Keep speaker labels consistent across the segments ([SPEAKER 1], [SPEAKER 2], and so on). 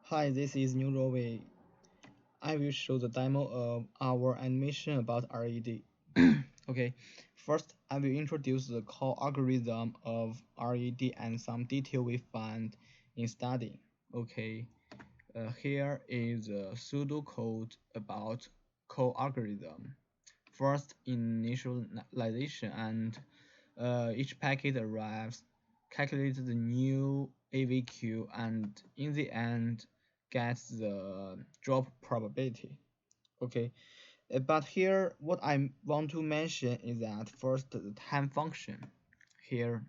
[SPEAKER 1] Hi, this is Neuroway. I will show the demo of our animation about RED. Okay, first I will introduce the core algorithm of RED and some detail we find in study. Okay, here is a pseudocode about core algorithm. First, initialization and each packet arrives, calculates the new AVQ, and in the end gets the drop probability. Okay, but here what I want to mention is that first the time function. Here,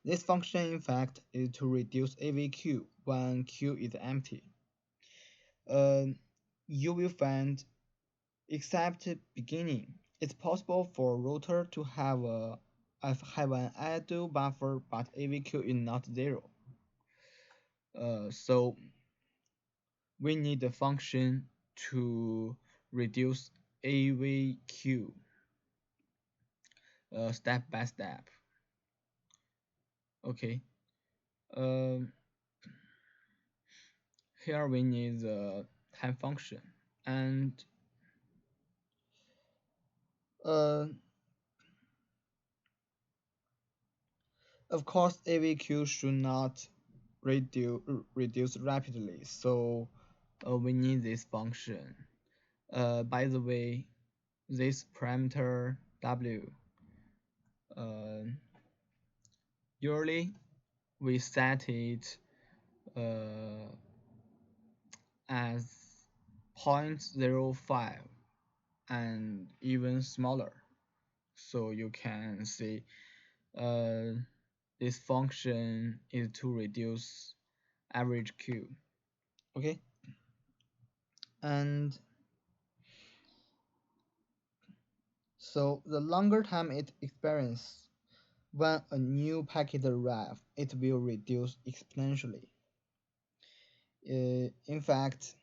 [SPEAKER 1] this function in fact is to reduce AVQ when Q is empty. Uh, you will find except beginning. It's possible for router to have an idle buffer, but AVQ is not zero. So we need a function to reduce AVQ step by step. Okay. Um, Here we need the time function, and uh, of course AVQ should not reduce rapidly. So we need this function. By the way, this parameter w, uh, usually we set it uh, as 0.05 and even smaller. So you can see uh, this function is to reduce average Q. Okay, and so the longer time it experiences when a new packet arrives, it will reduce exponentially. In fact,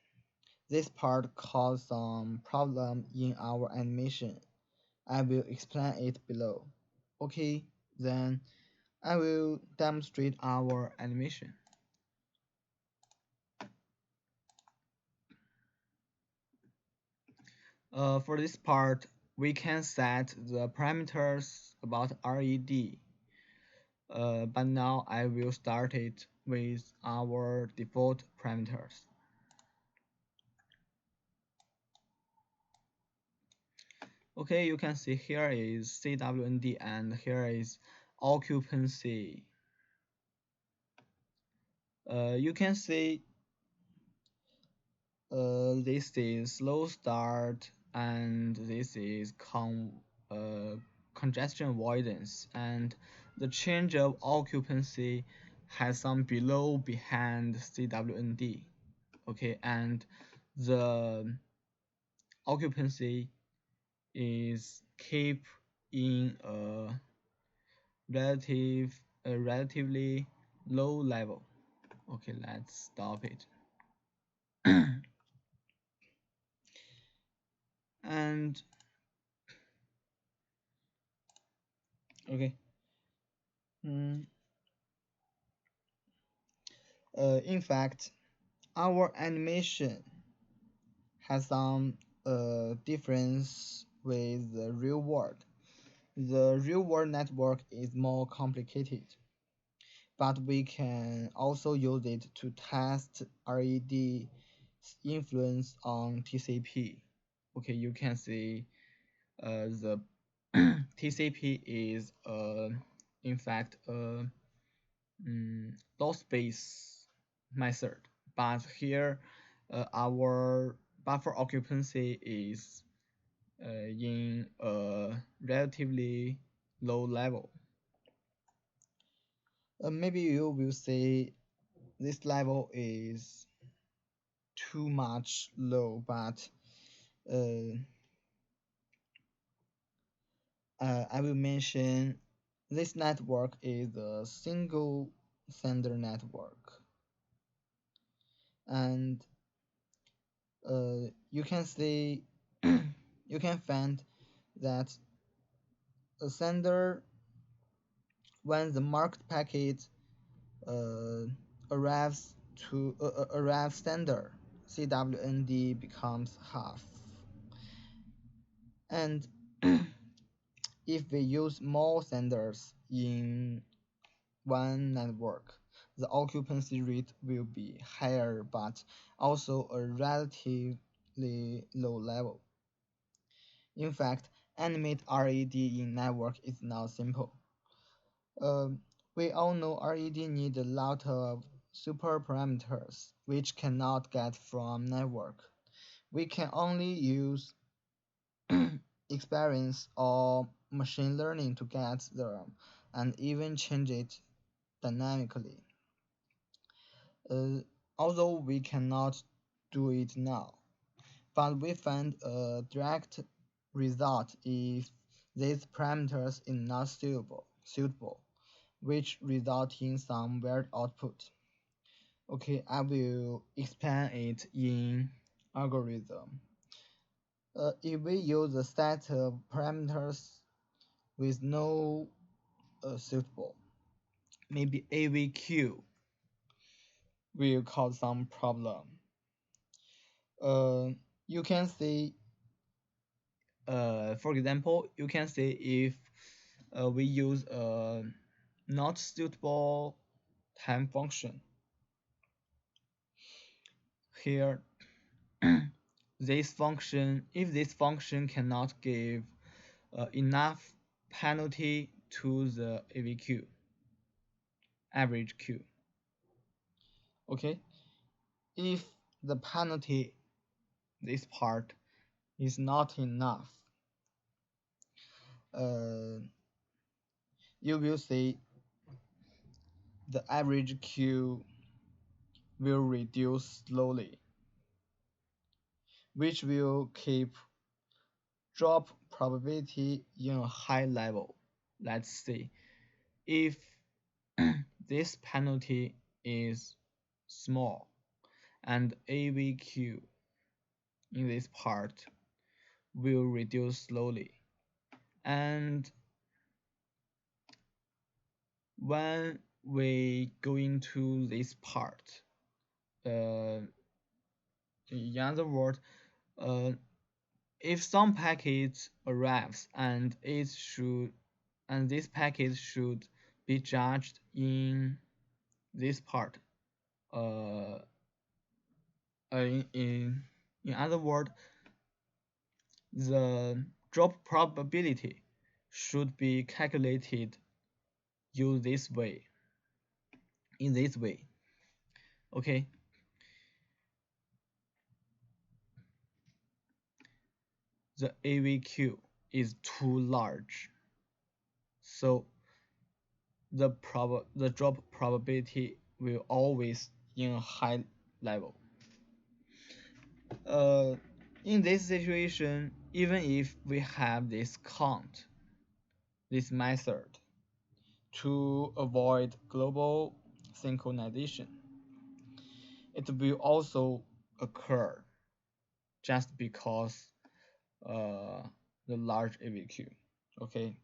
[SPEAKER 1] this part caused some problem in our animation. I will explain it below. Okay, then I will demonstrate our animation. For this part, we can set the parameters about RED. But now I will start it with our default parameters. Okay, you can see here is CWND and here is occupancy. You can see this is slow start and this is congestion avoidance, and the change of occupancy has some below behind CWND. Okay, and the occupancy is keep in relatively low level. Okay, let's stop it. And okay. Mm, in fact, our animation has some difference with the real world. The real world network is more complicated, but we can also use it to test RED's influence on TCP. Okay, you can see the TCP is in fact a loss-based method, but here our buffer occupancy is in a relatively low level. Maybe you will say this level is too much low, but uh, I will mention this network is a single sender network, and you can see you can find that a sender, when the marked packet uh, arrives to a RAV standard, CWND becomes half. And if we use more standards in one network, the occupancy rate will be higher but also a relatively low level. In fact, animate RED in network is not simple. Um, we all know RED need a lot of super parameters, which cannot get from network. We can only use experience or machine learning to get them and even change it dynamically. Uh, Although we cannot do it now, but we find a direct result if these parameters is not suitable, which result in some weird output. Okay, I will expand it in algorithm. If we use a set of parameters with no suitable, maybe AVQ will cause some problem. Uh, you can see, for example, you can see if we use a not suitable time function here. This function, if this function cannot give enough penalty to the AVQ, average Q. Okay, if the penalty, this part, is not enough, uh, you will see the average Q will reduce slowly, which will keep drop probability in a high level. Let's see if this penalty is small and AVQ in this part will reduce slowly. And when we go into this part, in other words, uh, if some package arrives and this package should be judged in this part, uh, in other words, the drop probability should be calculated use this way in this way. Okay, the AVQ is too large, so the drop probability will always in a high level. uh, in this situation, even if we have this count, this method to avoid global synchronization, it will also occur just because the large AVQ. Okay,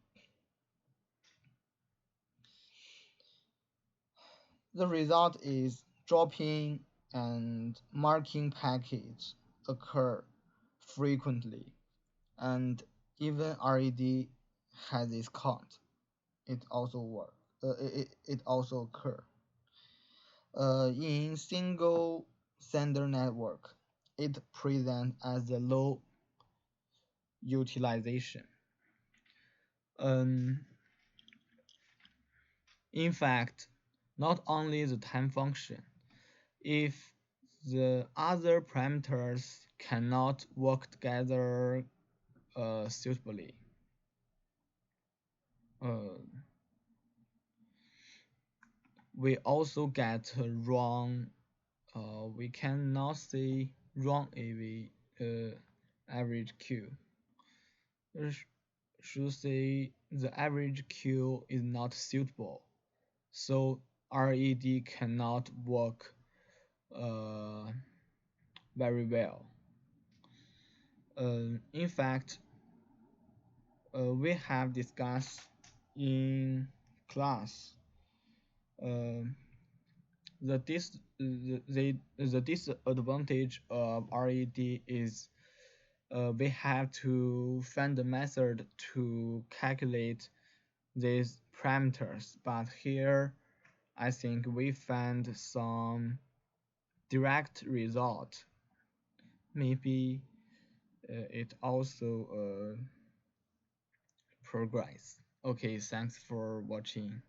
[SPEAKER 1] the result is dropping and marking packets occur frequently, and even RED has this count. It also work. It also occur. In single sender network, it presents as a low utilization. Um, in fact, not only the time function, if the other parameters cannot work together suitably, uh, we also get wrong. We cannot say wrong AV average Q. Should say the average Q is not suitable, so RED cannot work uh, very well. In fact, we have discussed in class uh, The disadvantage of RED is we have to find a method to calculate these parameters, but here I think we find some direct result. Maybe it also progress. Okay, thanks for watching.